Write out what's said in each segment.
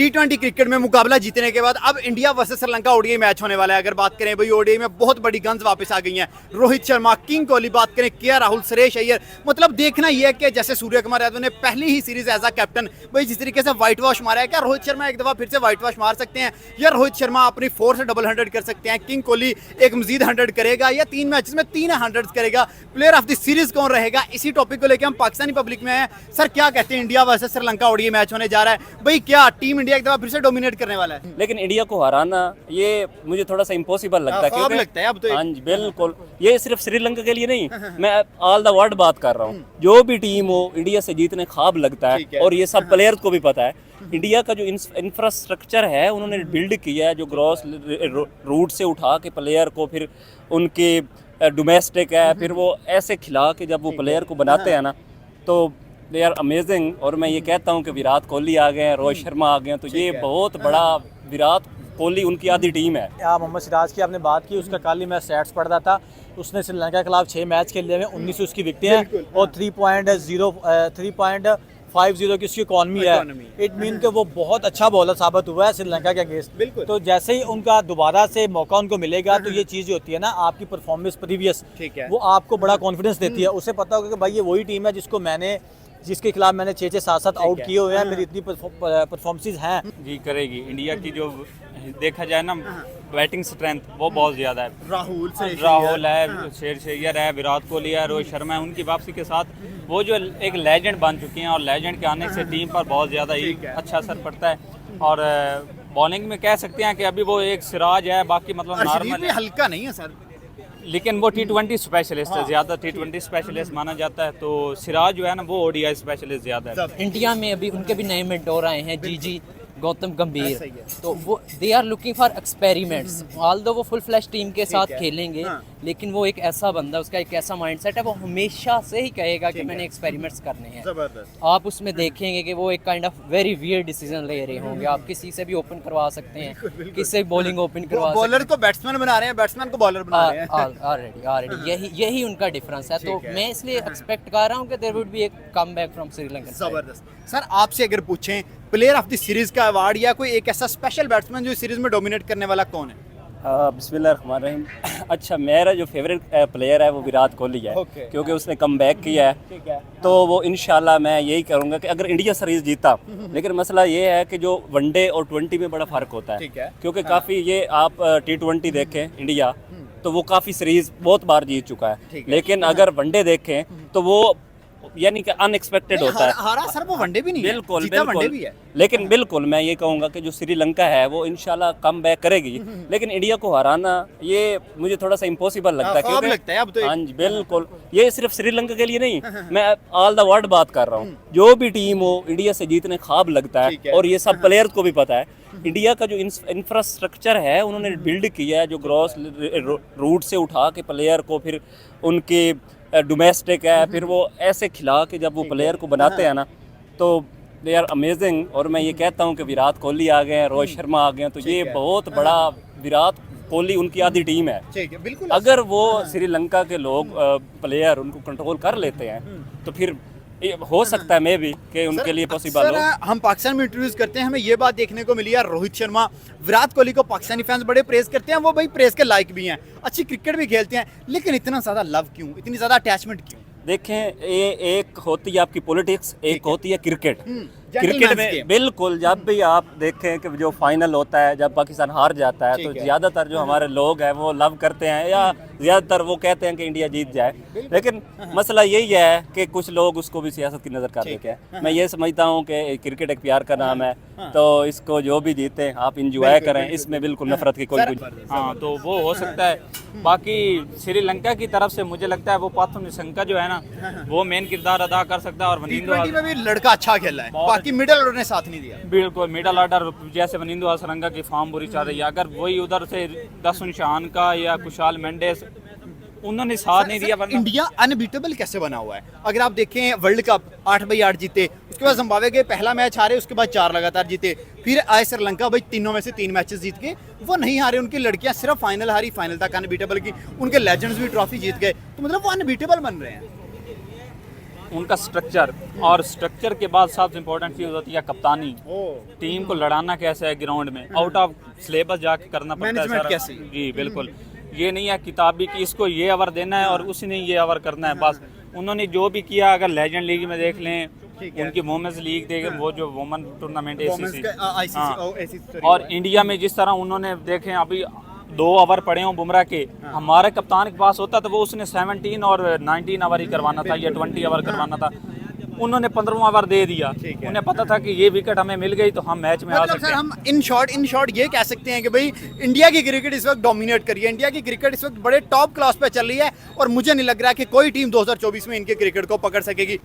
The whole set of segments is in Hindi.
T20 क्रिकेट में मुकाबला जीतने के बाद अब India versus Sri Lanka ODI match होने वाला है। अगर बात करें भाई ओडीआई में बहुत बड़ी गन्स वापस आ गई हैं। रोहित शर्मा, किंग कोहली, बात करें के राहुल, सुरेश अय्यर, मतलब देखना यह है कि जैसे सूर्य कुमार यादव ने पहली ही सीरीज एज अ कैप्टन भाई जिस तरीके से व्हाइट वॉश मारा है, क्या रोहित शर्मा एक दफा फिर से व्हाइट वॉश मार सकते हैं या रोहित शर्मा अपनी 4 से डबल 100 कर सकते हैं? किंग कोहली एक मजीद 100 करेगा या 3 मैचेस में 3 100 करेगा? प्लेयर ऑफ द सीरीज कौन रहेगा? इसी टॉपिक को लेकर हम पाकिस्तानी पब्लिक में हैं। सर क्या कहते हैं, India versus Sri Lanka ODI match होने जा रहा है भाई, क्या टीम इंडिया एक दफा फिर से डोमिनेट करने वाला है? लेकिन इंडिया को हराना ये मुझे थोड़ा सा इम्पॉसिबल लगता है, क्योंकि लगता है अब तो हाँ जी बिल्कुल, ये सिर्फ श्रीलंका के लिए नहीं, मैं ऑल द वर्ल्ड बात कर रहा हूँ। जो भी टीम हो इंडिया से जीतने ख्वाब लगता है और ये सब प्लेयर को भी पता है। इंडिया का जो इंफ्रास्ट्रक्चर है उन्होंने बिल्ड किया है, जो ग्रॉस रूट से उठा के प्लेयर को फिर उनके डोमेस्टिक है, फिर वो ऐसे खिला के जब वो प्लेयर को बनाते हैं ना तो दे आर अमेजिंग। और मैं ये कहता हूँ कि विराट कोहली आ गए हैं, रोहित शर्मा आ गए हैं, तो ये बहुत बड़ा विराट कोहली उनकी आधी टीम है। मोहम्मद सिराज की आपने बात की, उसका कल ही मैं स्टैट्स पढ़ रहा था, उसने श्रीलंका के खिलाफ 6 मैच खेले हुए, 19 उसकी विकेटें हैं और 3.50 की उसकी इकॉनमी है। इट मीन कि वो बहुत अच्छा बॉलर साबित हुआ है श्रीलंका के अगेंस्ट। तो जैसे ही उनका दोबारा से मौका उनको मिलेगा तो ये चीज़ होती है ना, आपकी परफॉर्मेंस प्रीवियस वो आपको बड़ा कॉन्फिडेंस देती है। उसे पता होगा कि भाई ये वही टीम है जिसके खिलाफ मैंने 6 से 7 आउट किए हुए हैं, मेरी इतनी परफॉर्मेंसेज हैं। जी करेगी इंडिया की, जो देखा जाए ना बैटिंग स्ट्रेंथ वो बहुत ज़्यादा है। राहुल है, शेर अय्यर है, विराट कोहली है, रोहित शर्मा है, उनकी वापसी के साथ वो जो एक लेजेंड बन चुके हैं और लेजेंड के आने से टीम पर बहुत ज़्यादा ही अच्छा असर पड़ता है। और बॉलिंग में कह सकते हैं कि अभी वो एक सिराज है, बाकी मतलब नॉर्मल हल्का नहीं है सर, लेकिन वो T20 स्पेशलिस्ट है, ज़्यादा T20 स्पेशलिस्ट माना जाता है। तो सिराज जो है ना वो ODI स्पेशलिस्ट ज़्यादा है। इंडिया में अभी उनके भी नए मेंटोर आए हैं, जीजी गौतम गंभीर, तो वो they are looking for experiments. Although वो फुल फ्लैश टीम के साथ खेलेंगे, लेकिन वो एक ऐसा बंदा, उसका एक ऐसा माइंडसेट है, वो हमेशा से ही कहेगा कि मैंने एक्सपेरिमेंट्स करने हैं। आप उसमें देखेंगे कि वो एक kind of very weird decision ले रहे होंगे। आप किसी से भी ओपन करवा सकते हैं, किसी बॉलिंग ओपन करवा सकते हैं, बॉलर को बैट्समैन बना रहे हैं, बैट्समैन को बॉलर बना रहे हैं। ऑलरेडी यही उनका डिफरेंस है। तो मैं इसलिए एक्सपेक्ट कर रहा हूँ कि देयर वुड बी एक कमबैक फ्रॉम श्रीलंका। जबरदस्त। सर आपसे अगर पूछें प्लेयर ऑफ द सीरीज का अवार्ड या कोई एक ऐसा स्पेशल बैट्समैन जो सीरीज में डोमिनेट करने वाला कौन है? बिस्मिल्लाहिर्रहमानिर्रहीम। अच्छा, मेरा जो फेवरेट प्लेयर है वो विराट कोहली है, क्योंकि उसने कम बैक किया है। तो वो इंशाल्लाह मैं यही करूँगा कि अगर इंडिया सीरीज जीता, लेकिन मसला ये है कि जो वनडे और 20 में बड़ा फ़र्क होता है, क्योंकि काफ़ी ये आप T20 देखें इंडिया तो वो काफ़ी सीरीज बहुत बार जीत चुका है, लेकिन अगर वनडे देखें तो वो यानी कि अनएक्सपेक्टेड होता है। हारा सर वो वनडे भी नहीं है, बिल्कुल जीता वनडे बिल्कुल भी है। लेकिन बिल्कुल मैं ये कहूँगा कि जो श्रीलंका है वो इंशाल्लाह कम बैक करेगी, लेकिन इंडिया को हराना ये मुझे थोड़ा सा इम्पॉसिबल लगता है, क्योंकि लगता है अब तो। हाँ जी बिल्कुल, ये सिर्फ श्रीलंका के लिए नहीं, मैं ऑल द वर्ल्ड बात कर रहा हूँ। जो भी टीम हो इंडिया से जीतने ख्वाब लगता है और ये सब प्लेयर को भी पता है। इंडिया का जो इंफ्रास्ट्रक्चर है उन्होंने बिल्ड किया है, जो ग्रॉस रूट से उठा के प्लेयर को फिर उनके डोमेस्टिक है, फिर वो ऐसे खिला के जब वो प्लेयर को बनाते हैं ना तो दे आर अमेजिंग। और मैं ये कहता हूँ कि विराट कोहली आ गए हैं, रोहित शर्मा आ गए हैं, तो ये बहुत बड़ा विराट कोहली उनकी आधी टीम है। बिल्कुल। अगर वो श्रीलंका के लोग प्लेयर उनको कंट्रोल कर लेते हैं तो फिर हो सकता है मैं भी कि उनके लिए पॉसिबल हो। हम पाकिस्तान में इंटरव्यूज करते हैं, हमें ये बात देखने को मिली है, रोहित शर्मा, विराट कोहली को पाकिस्तानी फैंस बड़े प्रेज करते हैं, वो भाई प्रेज के लायक भी हैं, अच्छी क्रिकेट भी खेलते हैं, लेकिन इतना ज़्यादा लव क्यों, इतनी ज़्यादा अटैचमेंट क्यों? देखें, ये एक होती है आपकी पॉलिटिक्स, एक होती है क्रिकेट। क्रिकेट में बिल्कुल जब भी आप देखें कि जो फाइनल होता है, जब पाकिस्तान हार जाता है तो ज़्यादातर जो हमारे लोग हैं वो लव करते हैं या ज़्यादातर वो कहते हैं कि इंडिया जीत जाए, लेकिन मसला यही है कि कुछ लोग उसको भी सियासत की नज़र कर देते हैं। मैं ये समझता हूँ कि क्रिकेट एक प्यार का नाम है, तो इसको जो भी जीते आप इंजॉय करें, इसमें बिल्कुल नफरत की कोई कुछ। हाँ तो वो हो सकता है। बाकी श्रीलंका की तरफ से मुझे लगता है वो पाथुम निशंका जो है ना वो मेन किरदार अदा कर सकता है। और T20 में भी लड़का अच्छा खेला है, बाकी मिडिल ऑर्डर ने साथ नहीं दिया। बिल्कुल, मिडल ऑर्डर जैसे वनिंदु हसरंगा की फॉर्म बुरी चल रही है, अगर वही उधर से दसुन शान का या कुशाल मेंडेस उन्होंने साथ नहीं दिया। इंडिया अनबीटेबल कैसे बना हुआ है? अगर आप देखें वर्ल्ड कप 8/8 जीते, उसके बाद जिम्बाब्वे के पहला मैच हारे, उसके बाद 4 लगातार जीते, फिर आए श्रीलंका भाई तीनों में से 3 मैचेस जीत के वो नहीं हारे, उनकी लड़कियां सिर्फ फाइनल हारी, फाइनल तक अनबीटेबल की, उनके लेजेंड्स भी ट्रॉफी जीत गए, तो मतलब वो अनबीटेबल बन रहे हैं। उनका स्ट्रक्चर, और स्ट्रक्चर के बाद सबसे इम्पोर्टेंट चीज़ होती है कप्तानी। टीम को लड़ाना कैसे है ग्राउंड में, आउट ऑफ सिलेबस जाके करना पड़ता है मैनेजमेंट सारा। कैसे? जी बिल्कुल, ये नहीं है किताबी कि इसको ये ओवर देना है और उसने ये ओवर करना है। बस उन्होंने जो भी किया, अगर लेजेंड लीग में देख लें, उनकी वुमेन्स लीग देख, वो जो वुमेन टूर्नामेंट ACC, और इंडिया में जिस तरह उन्होंने देखें अभी 2 ओवर पड़े हों बुमराह के, हमारे कप्तान के पास होता तो वो उसने 17 और 19 ओवर ही करवाना था या 20 ओवर करवाना था। उन्होंने 15वां ओवर दे दिया। उन्हें पता था कि ये विकेट हमें मिल गई तो हम मैच में आ मतलब सकते सर हैं। हम इन शॉर्ट ये कह सकते हैं कि भाई इंडिया की क्रिकेट इस वक्त डोमिनेट कर रही है, इंडिया की क्रिकेट इस वक्त बड़े टॉप क्लास पे चल रही है, और मुझे नहीं लग रहा कि कोई टीम 2024 में इनके क्रिकेट को पकड़ सकेगी।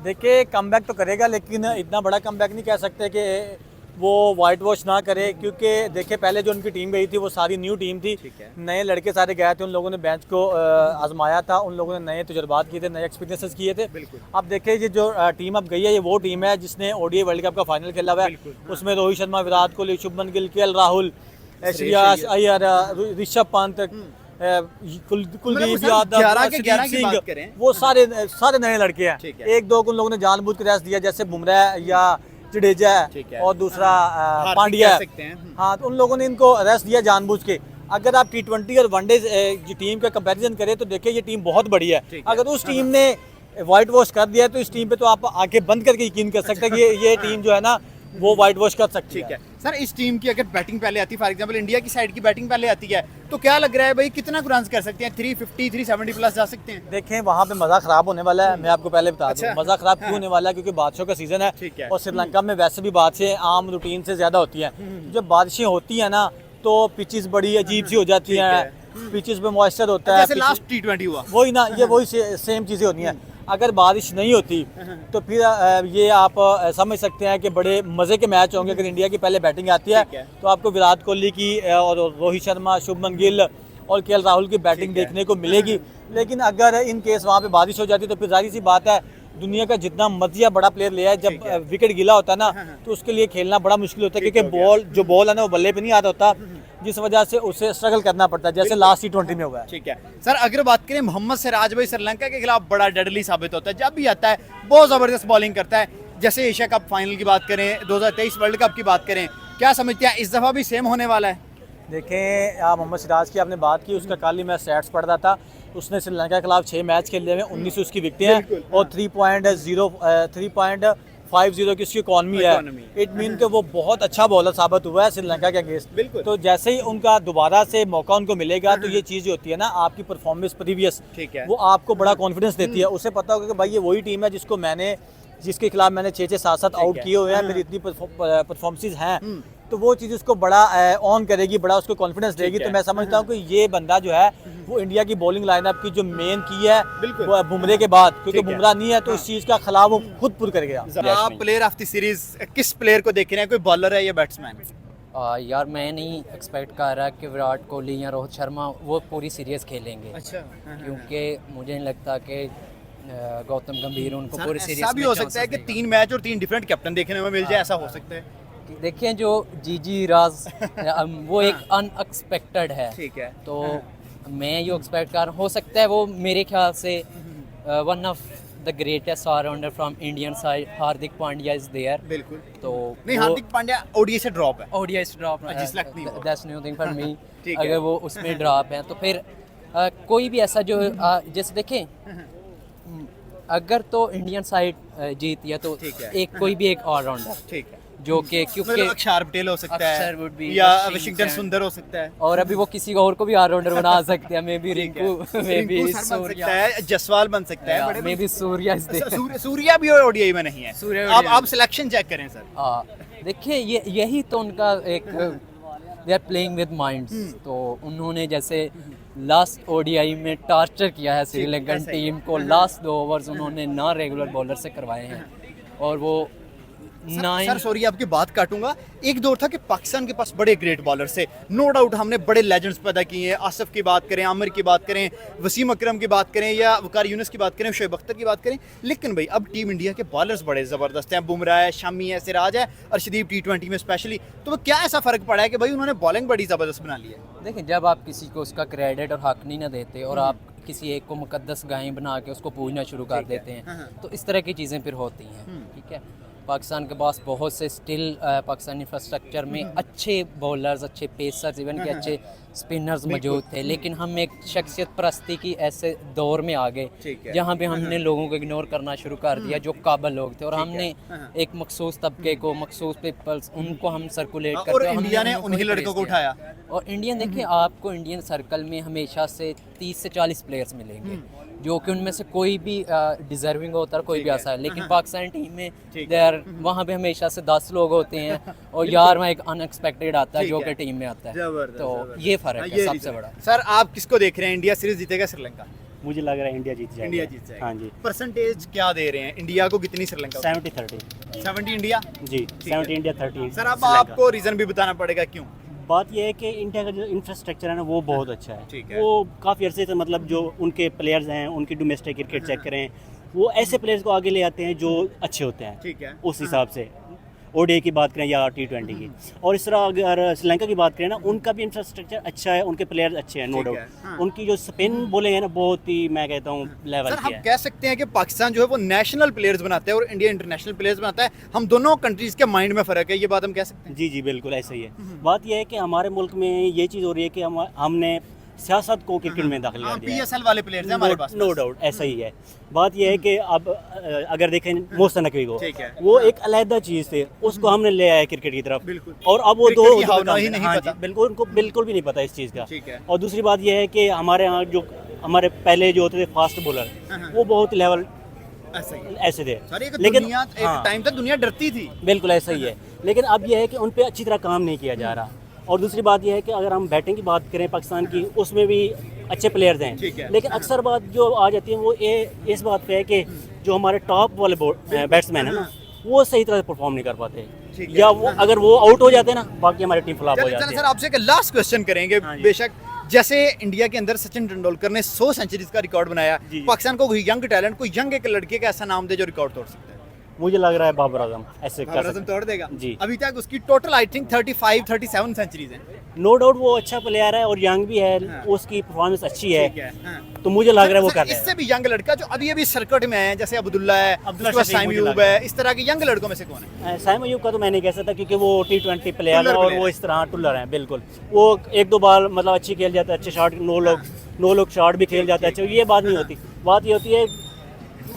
देखिए कमबैक तो करेगा, लेकिन इतना बड़ा कमबैक नहीं कह सकते कि वो वाइट वॉश ना करे, क्योंकि देखिए पहले जो उनकी टीम गई थी वो सारी न्यू टीम थी, नए लड़के सारे गए थे, उन लोगों ने बेंच को आजमाया था, उन लोगों ने नए तजुर्बात किए थे, नए एक्सपीरियंसेस किए थे। अब देखिए ये जो टीम अब गई है, ये वो टीम है जिसने ODI वर्ल्ड कप का फाइनल खेला हुआ है। उसमें रोहित शर्मा, विराट कोहली, शुभमन गिल, KL राहुल, श्रेयस अय्यर, ऋषभ पंत, कुलदीप सर, यादव, 11 के 11 की अर्शदीप बात सिंह, करें। वो सारे नए लड़के हैं। ठीक है। एक दो को उन लोगों ने जानबूझ के रेस्ट दिया, जैसे बुमराह या जडेजा ठीक है। है, और दूसरा हार्दिक पांड्या कह है। सकते हैं। हाँ, तो उन लोगों ने इनको रेस्ट दिया जानबूझ के। अगर आप T20 और वनडे की टीम का कंपैरिजन करें तो देखिए ये टीम बहुत बड़ी है। अगर उस टीम ने वाइट वॉश कर दिया तो इस टीम पे तो आप आगे बंद करके यकीन कर सकते हैं कि ये टीम जो है ना वो वाइट वॉश कर सकती ठीक है सर, इस टीम की अगर बैटिंग पहले आती है, फॉर एग्जांपल इंडिया की साइड की बैटिंग पहले आती है, तो क्या लग रहा है भाई कितना रन कर सकते हैं? 350 370 प्लस जा सकते हैं? देखें वहाँ पे मज़ा ख़राब होने वाला है। मैं आपको पहले बता दूं, अच्छा। मज़ा ख़राब क्यों होने वाला है, क्योंकि बारिशों का सीज़न ठीक है। है और श्रीलंका में वैसे भी बारिशें आम रूटीन से ज़्यादा होती हैं। जब बारिशें होती हैं ना तो पिचेस बड़ी अजीब सी हो जाती हैं, पिचेस पे मॉइस्चर होता है। जैसे लास्ट T20 हुआ। वही ना, ये वही सेम चीज़ें होती हैं। अगर बारिश नहीं होती तो फिर ये आप समझ सकते हैं कि बड़े मज़े के मैच होंगे। अगर इंडिया की पहले बैटिंग आती है तो आपको विराट कोहली की और रोहित शर्मा, शुभमन गिल और KL राहुल की बैटिंग देखने को मिलेगी। लेकिन अगर इन केस वहाँ पे बारिश हो जाती तो फिर जाहिर सी बात है, दुनिया का जितना मर्जी बड़ा प्लेयर ले आए, जब विकेट गिला होता है ना तो उसके लिए खेलना बड़ा मुश्किल होता है, क्योंकि बॉल है ना वो बल्ले पे नहीं आता होता, जिस वजह से उसे स्ट्रगल करना पड़ता है, जैसे लास्ट T20 में हुआ है। ठीक है सर, अगर बात करें मोहम्मद सिराज भाई श्रीलंका के खिलाफ बड़ा डेडली साबित होता है, जब भी आता है बहुत ज़बरदस्त बॉलिंग करता है। जैसे एशिया कप फाइनल की बात करें, 2023 वर्ल्ड कप की बात करें, क्या समझते हैं इस दफ़ा भी सेम होने वाला है? देखें मोहम्मद सिराज की आपने बात की, उसका कल ही मैं स्टैट्स पढ़ रहा था। उसने श्रीलंका के खिलाफ 6 मैच खेले हुए, 19 उसकी विकटें हैं और 3.50 की उसकी इकॉनमी है। इट मीन कि वो बहुत अच्छा बॉलर साबित हुआ है श्रीलंका के अगेंस्ट। तो जैसे ही उनका दोबारा से मौका उनको मिलेगा तो ये चीज़ होती है ना, आपकी परफॉर्मेंस प्रीवियस, वो आपको बड़ा कॉन्फिडेंस देती है। उसे पता होगा कि भाई ये वही टीम है जिसके खिलाफ मैंने 6-7 आउट किए हुए हैं, मेरी इतनी परफॉर्मेंसेज हैं, तो वो चीज़ उसको बड़ा ऑन करेगी, बड़ा उसको कॉन्फिडेंस देगी। तो मैं समझता हूँ कि ये बंदा जो है वो इंडिया की बॉलिंग लाइनअप की जो मेन की है बुमराह के बाद, क्योंकि बुमराह नहीं है तो इस चीज़ का खिलाफ वो खुद पूर कर गया। आप प्लेयर ऑफ द सीरीज किस प्लेयर को देख रहे हैं? कोई बॉलर है या बैट्समैन? यार मैं नहीं एक्सपेक्ट कर रहा कि विराट कोहली या रोहित शर्मा वो पूरी सीरीज खेलेंगे। अच्छा, क्योंकि मुझे नहीं लगता कि गौतम गंभीर उनको पूरी सीरीज ऐसा भी हो सकता है कि 3 मैच और 3 डिफरेंट कैप्टन देखने में मिल जाए, ऐसा हो सकता है। देखें जो जीजी राज वो एक अनएक्सपेक्टेड है। ठीक है। तो मैं ये एक्सपेक्ट कर हो सकता है वो मेरे ख्याल से one of the greatest allrounder from Indian side Hardik Pandya is there. बिल्कुल। तो नहीं, हार्दिक पांड्या ODI से ड्रॉप है। ODI drop that's new thing for me. अगर वो उसमें ड्रॉप है तो फिर कोई भी ऐसा जो जैसे देखें, अगर तो इंडियन साइड जीती है तो एक कोई भी एक ऑलराउंडर, ठीक है, जो कि क्योंकि अक्षर पटेल हो सकता अक्षर would है be या Washington वाशिंगटन सुंदर हो सकता है, और अभी वो किसी और को भी ऑलराउंडर बना सकते हैं। May be Rinku, may be Rinku sir बन सकता सूर्या, है, जसवाल बन सकता है, बड़े may be Surya is Surya भी ODI में नहीं है। सूर्या आप सिलेक्शन चेक करें सर। देखिए यही तो उनका एक they are playing with minds. तो उन्होंने जैसे लास्ट ODI में टार्चर किया है श्रीलंकन टीम को। लास्ट 2 ओवर्स उन्होंने ना रेगुलर बॉलर से करवाए हैं और वो सर सॉरी आपकी बात काटूंगा। एक दौर था कि पाकिस्तान के पास बड़े ग्रेट बॉलर से, नो डाउट हमने बड़े लेजेंड्स पैदा किए हैं। आसिफ की बात करें, आमिर की बात करें, वसीम अकरम की बात करें या वकार यूनुस की बात करें, शोएब अख्तर की बात करें, लेकिन भाई अब टीम इंडिया के बॉलर्स बड़े ज़बरदस्त हैं। बुमराह है, शमी है, सिराज है, अर्शदीप T20 में स्पेशली। तो क्या ऐसा फ़र्क पड़ा है कि भाई उन्होंने बॉलिंग बड़ी ज़बरदस्त बना ली है? देखें, जब आप किसी को उसका क्रेडिट और हक नहीं ना देते और आप किसी एक को मुकद्दस गाय बना के उसको पूजना शुरू कर देते हैं। तो इस तरह की चीज़ें फिर होती हैं, ठीक है। पाकिस्तान के पास बहुत से स्टिल पाकिस्तानी इंफ्रास्ट्रक्चर में अच्छे बॉलर्स, अच्छे पेसर्स, इवन के अच्छे स्पिनर्स मौजूद थे, लेकिन हम एक शख्सियत परस्ती की ऐसे दौर में आ गए जहाँ पे हमने लोगों को इग्नोर करना शुरू कर दिया जो काबिल लोग थे, और हमने एक मखसूस तबके को, मखसूस पीपल्स, उनको हम सर्कुलेट करते और हैं। इंडिया ने उन्हीं लड़कों को उठाया। और इंडियन देखिए, आपको इंडियन सर्कल में हमेशा से 30 से 40 प्लेयर्स मिलेंगे जो कि उनमें से कोई भी डिजर्विंग होता है, कोई भी ऐसा है, लेकिन पाकिस्तान टीम में देयर वहाँ पे हमेशा से 10 लोग होते हैं और यार वहाँ एक अनएक्सपेक्टेड आता है जो कि टीम में आता है। तो ये फ़र्क है सबसे बड़ा। सर आप किसको देख रहे हैं, इंडिया सीरीज जीतेगा श्रीलंका? मुझे लग रहा है इंडिया जीत जाएगा। इंडिया जीत जाएगा। हाँ जी। परसेंटेज क्या दे रहे हैं इंडिया को, कितनी श्रीलंका? 70-30 70 इंडिया जी, 70 इंडिया 30 सर अब आपको रीजन भी बताना पड़ेगा क्यों। बात यह है कि इंडिया का जो इंफ्रास्ट्रक्चर है ना वो बहुत अच्छा है। ठीक है। वो काफ़ी अरसे से मतलब जो उनके प्लेयर्स हैं उनकी डोमेस्टिक क्रिकेट चेक करें, वो ऐसे प्लेयर्स को आगे ले आते हैं जो अच्छे होते हैं। ठीक है। उस हिसाब से ओडीआई की बात करें या T20 की, और इस तरह अगर श्रीलंका की बात करें ना, उनका भी इंफ्रास्ट्रक्चर अच्छा है, उनके प्लेयर्स अच्छे हैं, नो ठीक है, डाउट। हाँ। उनकी जो स्पिन बॉलिंग है ना बहुत ही, मैं कहता हूँ, लेवल सर की हम है। कह सकते हैं कि पाकिस्तान जो है वो नेशनल प्लेयर्स बनाता है और इंडिया इंटरनेशनल प्लेयर्स बनाता है, हम दोनों कंट्रीज के माइंड में फ़र्क है, ये बात हम कह सकते हैं। जी जी बिल्कुल ऐसा ही है। बात यह है कि हमारे मुल्क में ये चीज़ हो रही है कि हमने सियासत को क्रिकेट में दाखिल कर दिया है। PSL वाले प्लेयर्स हैं हमारे पास। नो डाउट ऐसा ही है। बात यह है कि अब अगर देखें मोहसिन नकवी को, ठीक है। वो एक अलहदा चीज़ थे, उसको हमने ले आया क्रिकेट की तरफ। बिल्कुल। और अब वो क्रिकेट दो की भावना ही नहीं हाँ पता। जी, बिल्कुल उनको बिल्कुल भी नहीं पता इस चीज़ का। ठीक है। और दूसरी बात यह है कि हमारे यहाँ जो हमारे पहले जो होते थे फास्ट बॉलर, वो बहुत लेवल ऐसा ही है। ऐसे थे। सर एक लेकिन दुनिया, एक हाँ, टाइम तक दुनिया डरती थी। बिल्कुल ऐसा ही है। लेकिन अब यह है कि उन पे अच्छी तरह काम नहीं किया जा रहा। और दूसरी बात यह है कि अगर हम बैटिंग की बात करें पाकिस्तान की, उसमें भी अच्छे प्लेयर्स ठीक है। हैं, लेकिन अक्सर बात जो आ जाती है वो इस बात पे है कि जो हमारे टॉप वाले बैट्समैन है ना, वो सही तरह से परफॉर्म नहीं कर पाते, ठीक है। या वो अगर वो आउट हो जाते हैं ना, बाकी हमारी टीम फ्लॉप हो चलिए जाती सर है। आपसे एक लास्ट क्वेश्चन करेंगे। हाँ जी। बेशक जैसे इंडिया के अंदर सचिन तेंदुलकर ने 100 सेंचुरीज का रिकॉर्ड बनाया, जी। पाकिस्तान को कोई यंग टैलेंट, कोई यंग एक लड़के का ऐसा नाम दे जो रिकॉर्ड तोड़ सकता है। मुझे लग रहा है बाबर आजम ऐसे कर बाबर आजम सकते तोड़ देगा जी। अभी तक उसकी टोटल आई थिंक 35-37 सेंचुरीज हैं। हैं। नो डाउट वो अच्छा प्लेयर है और यंग भी है, हाँ। उसकी परफॉर्मेंस अच्छी ठीक है, है, हाँ। तो मुझे लग रहा है वो सर, कर रहा इससे है। भी यंग लड़का जो अभी अभी सर्किट में है, जैसे अब्दुल्ला है, अब्दुल्ला उसके बाद शफीक साइम मुझे अयूब लग रहा है, इस तरह के यंग लड़कों में से कौन है? साइम अयूब का तो मैं नहीं कह सकता क्योंकि वो T20 प्लेयर है टुल्लर और player वो है। इस तरह टुल्लर हैं। बिल्कुल वो एक दो बाल मतलब अच्छी खेल जाता है, अच्छे शॉट, नो लोग शॉट भी खेल जाता है, अच्छा ये बात नहीं होती। बात ये होती है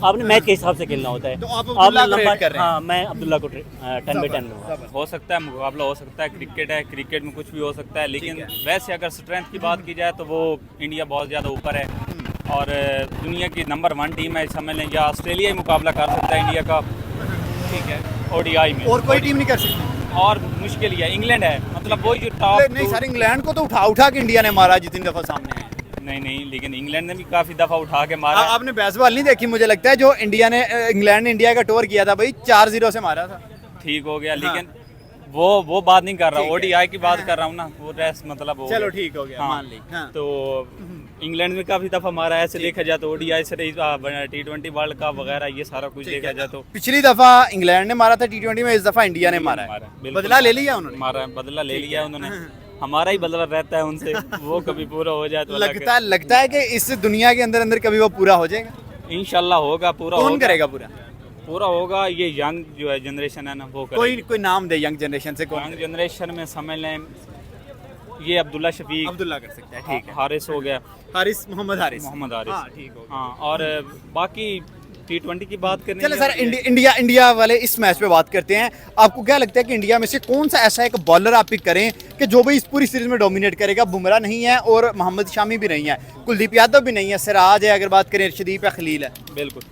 आपने मैच के हिसाब से खेलना होता है। तो आप अब्दुल्ला को लंबा rate कर रहे हैं? हाँ, मैं अब्दुल्ला को 10/10 लूँगा। हो सकता है मुकाबला हो सकता है, क्रिकेट है, क्रिकेट में कुछ भी हो सकता है, लेकिन वैसे अगर स्ट्रेंथ की बात की जाए तो वो इंडिया बहुत ज़्यादा ऊपर है और दुनिया की नंबर 1 टीम है, समझ लें, या ऑस्ट्रेलिया ही मुकाबला कर सकता है इंडिया का। ठीक है, ODI में और कोई टीम नहीं कर सकती। और मुश्किल ही है, इंग्लैंड है, मतलब वही जो टॉप नहीं सर, इंग्लैंड को तो उठा के इंडिया ने मारा जितनी दफा सामने है। नहीं, लेकिन इंग्लैंड ने भी काफ़ी दफ़ा उठा के मारा है। आपने बेसबॉल नहीं देखी? मुझे लगता है जो इंग्लैंड ने इंडिया का टूर किया था भाई, 4-0 से मारा था। ठीक हो गया, लेकिन वो बात नहीं कर रहा, ठीक है। ODI की बात कर रहा हूँ ना, वो रेस्ट मतलब हो चलो गया। ठीक हो गया, हाँ, मान ली। हाँ। तो इंग्लैंड में काफ़ी दफ़ा मारा है, ऐसे देखा जाए तो ODI से T20 वर्ल्ड कप वगैरह ये सारा कुछ देखा जाए तो पिछली दफा इंग्लैंड ने मारा था T20 में, इस दफा इंडिया ने मारा है। बिल्कुल। बदला ले लिया उन्होंने। मारा है, बदला ले लिया उन्होंने, हमारा ही बदला रहता है उनसे, वो कभी पूरा हो जाए तो लगता है कि इस दुनिया के अंदर कभी वो पूरा हो जाएगा। इंशाल्लाह होगा, पूरा कौन होगा, करेगा पूरा? पूरा होगा। ये यंग जो है जनरेशन है ना, वो करेगी। कोई नाम दे यंग जनरेशन से, कौन यंग करेगा? जनरेशन में समझ लें ये अब्दुल्ला शफीक, अब्दुल्ला कर सकता है, ठीक है। हारिस हो गया, मोहम्मद हारिस। मोहम्मद हारिस। हाँ, ठीक हो गया। हाँ, और बाकी T20 की बात करने चलो सर, इंडिया वाले इस मैच पे बात करते हैं। आपको क्या लगता है कि इंडिया में से कौन सा ऐसा एक बॉलर आप पिक करें कि जो भी इस पूरी सीरीज में डोमिनेट करेगा? बुमराह नहीं है और मोहम्मद शामी भी नहीं है, कुलदीप यादव भी नहीं है, सिराज है, अगर बात करें अर्शदीप है, खलील है। बिल्कुल,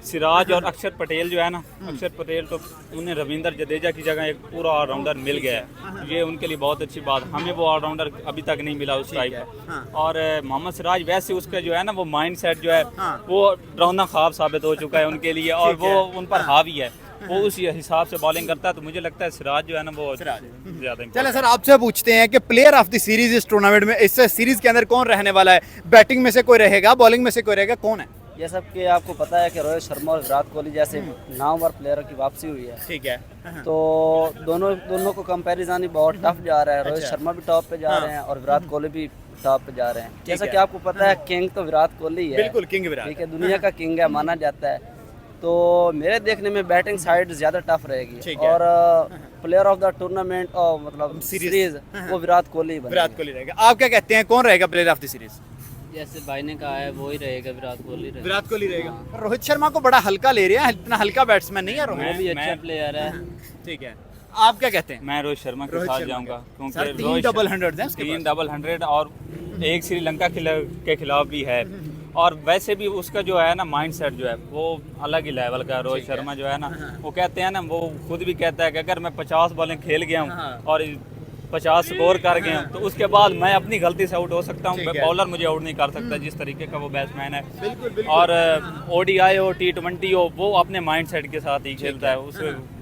सिराज और अक्षर पटेल जो है ना, अक्षर पटेल तो उन्हें रविंद्र जडेजा की जगह एक पूरा ऑलराउंडर मिल गया है, ये उनके लिए बहुत अच्छी बात। हमें वो ऑलराउंडर अभी तक नहीं मिला उस टाइप का। और मोहम्मद सिराज वैसे उसका जो है ना वो माइंड सेट जो है वो डरावना ख्वाब साबित हो चुका है उनके लिए, और वो उन पर हावी है, वो उस हिसाब से बॉलिंग करता है। तो मुझे लगता है सिराज जो है ना वो ज़्यादा। चलो सर, आपसे पूछते हैं कि प्लेयर ऑफ द सीरीज इस टूर्नामेंट में, इस सीरीज के अंदर कौन रहने वाला है? बैटिंग में से कोई रहेगा, बॉलिंग में से कोई रहेगा, कौन है? ये सब के आपको पता है कि रोहित शर्मा और विराट कोहली जैसे नामवर प्लेयरों की वापसी हुई है, ठीक है। तो दोनों को कंपैरिजन ही बहुत टफ जा रहा है। रोहित शर्मा भी टॉप पे जा रहे हैं और विराट कोहली भी टॉप पे जा रहे हैं। जैसा है। कि आपको पता है किंग तो विराट कोहली है, बिल्कुल किंग विराट ठीक है, दुनिया का किंग है माना जाता है। तो मेरे देखने में बैटिंग साइड ज़्यादा टफ रहेगी ठीक है। और प्लेयर ऑफ द टूर्नामेंट और मतलब सीरीज वो विराट कोहली बनेगा। विराट कोहली रहेगा। आप क्या कहते हैं, कौन रहेगा प्लेयर ऑफ द सीरीज? जैसे भाई ने कहा है वो ही रहेगा, विराट कोहली रहेगा। विराट कोहली रहेगा। रोहित शर्मा को बड़ा हल्का ले रहे हैं, इतना हल्का बैट्समैन नहीं है वो रोहित। भी अच्छा प्लेयर है। ठीक है, आप क्या कहते हैं? मैं रोहित शर्मा के रोहित साथ शर्मा जाऊंगा के। क्योंकि सर, 3 रोहित डबल शर्मा- 100 हैं उसके 3 पास। डबल 100 और एक श्रीलंका के खिलाफ भी है। और वैसे भी उसका जो है ना माइंडसेट जो है वो अलग ही लेवल का है। रोहित शर्मा जो है ना वो कहते हैं ना, वो खुद भी कहता है कि अगर मैं 50 बॉलें खेल गया हूँ और 50 स्कोर कर गया हूँ तो उसके बाद मैं अपनी गलती से आउट हो सकता हूँ, ठीक है। बॉलर मुझे आउट नहीं कर सकता, जिस तरीके का वो बैट्समैन है। और ODI हो T20 हो वो अपने माइंडसेट के साथ ही खेलता है, उसमें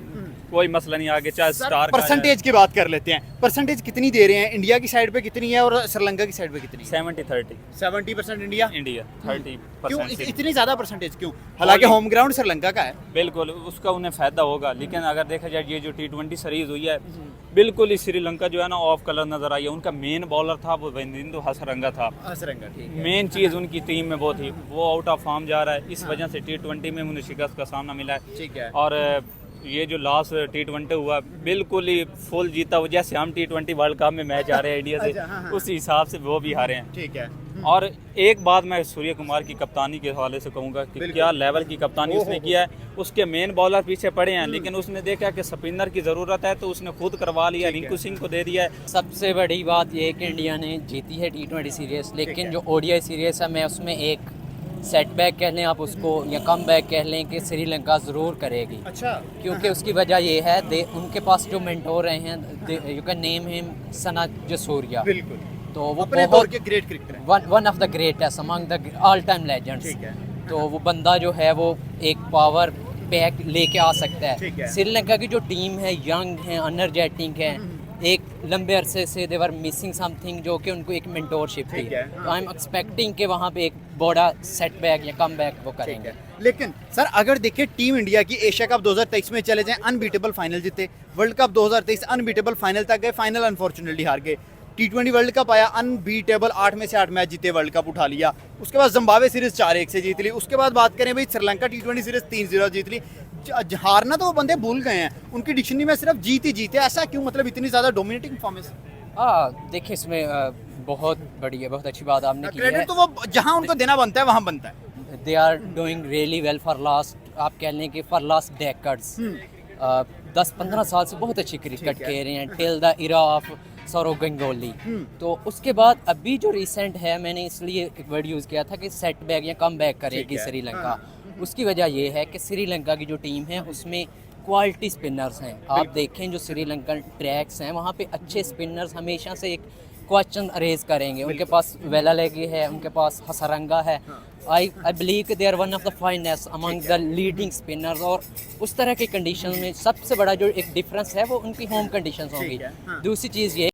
कोई मसला नहीं आगे चाहे स्टार का है। परसेंटेज की बात कर लेते हैं। परसेंटेज कितनी दे रहे हैं? इंडिया की साइड पे कितनी है और श्रीलंका की साइड पे कितनी है? 70-30 70% इंडिया। इंडिया, क्यों 30% इतनी ज्यादा परसेंटेज क्यों? हालांकि होम ग्राउंड श्रीलंका का है। बिल्कुल उसका उन्हें फ़ायदा होगा, लेकिन अगर देखा जाए ये जो T20 सीरीज हुई है बिल्कुल ही श्रीलंका जो है ना ऑफ कलर नज़र आई है। उनका मेन बॉलर था वो वेनिंदु हसरंगा था, श्रीलंका ठीक है। मेन चीज़ उनकी टीम में वो थी, वो आउट ऑफ फॉर्म जा रहा है, इस वजह से T20 में उन्हें शिकस्त का सामना मिला है। ठीक है। और ये जो लास्ट T20 हुआ बिल्कुल ही फुल जीता हुआ, जैसे हम T20 वर्ल्ड कप में मैच आ रहे हैं इंडिया से अच्छा, हाँ, हाँ। उसी हिसाब से वो भी हारे हैं। ठीक है। और एक बात मैं सूर्य कुमार की कप्तानी के हवाले से कहूंगा कि क्या लेवल की कप्तानी उसने किया है। उसके मेन बॉलर पीछे पड़े हैं लेकिन उसने देखा कि स्पिनर की ज़रूरत है तो उसने खुद करवा लिया, रिंकू सिंह को दे दिया है। सबसे बड़ी बात यह है कि इंडिया ने जीती है T20 सीरीज, लेकिन जो ODI सीरीज है मैं उसमें एक सेटबैक कह लें आप उसको या कम बैक कह लें कि श्रीलंका ज़रूर करेगी। अच्छा। क्योंकि उसकी वजह ये है उनके पास जो मेंटोर रहे हैं, यू कैन नेम हिम सना जसूरिया, बिल्कुल। तो वो अपने दौर के ग्रेट क्रिकेटर हैं। One of the greatest among the all time legends. ठीक है। तो वो बंदा जो है वो एक पावर पैक लेके आ सकता ठीक है। है। श्रीलंका की जो टीम है यंग है, एनर्जेटिक है, एक लंबे अरसे से दे वर मिसिंग समथिंग जो कि उनको एक मेंटोरशिप थी। ठीक है, तो आई एम एक्सपेक्टिंग कि वहाँ पे एक बड़ा सेटबैक या कम बैक वो करेंगे। लेकिन सर अगर देखें टीम इंडिया की एशिया कप 2023 में चले जाएं, अनबीटेबल फाइनल जीते, वर्ल्ड कप 2023 अनबीटेबल फाइनल तक गए, फाइनल अनफॉर्चुनेटली हार गए, T20 वर्ल्ड कप आया अनबीटेबल 8 में से 8 मैच जीते, वर्ल्ड कप उठा लिया, उसके बाद जिम्बाब्वे सीरीज 4-1 से जीत ली, उसके बाद बात करें भाई श्रीलंका T20 सीरीज 3-0 जीत ली। हारना तो वो बंदे भूल गए हैं, उनकी डिक्शनरी में सिर्फ जीत ही जीते, ऐसा क्यों? मतलब इतनी ज़्यादा डोमिनेटिंग परफॉर्मेंस। देखिए इसमें बहुत बढ़िया, बहुत अच्छी बात आपने की है। क्रेडिट तो वो जहां उनको देना बनता है वहां बनता है। They are doing really well for last, आप कह लें कि फॉर लास्ट डेकड्स 10-15 साल से बहुत अच्छी क्रिकेट खेल रहे हैं, till the era of Sourav Ganguly. तो उसके बाद अभी जो रिसेंट है, मैंने इसलिए एक वर्ड यूज़ किया था कि सेट बैक या कम बैक करेगी श्रीलंका। उसकी वजह ये है कि श्रीलंका की जो टीम है उसमें क्वालिटी स्पिनर्स हैं। आप देखें जो श्रीलंकन ट्रैक्स हैं वहाँ पे अच्छे स्पिनर्स हमेशा से एक क्वेश्चन अरेज करेंगे। उनके पास वेलालेगी है, उनके पास हसरंगा है। आई बिलीव कि they are one of the finest among the leading spinners. और उस तरह की कंडीशन में सबसे बड़ा जो एक डिफरेंस है वो उनकी होम कंडीशंस होंगी। दूसरी चीज़ ये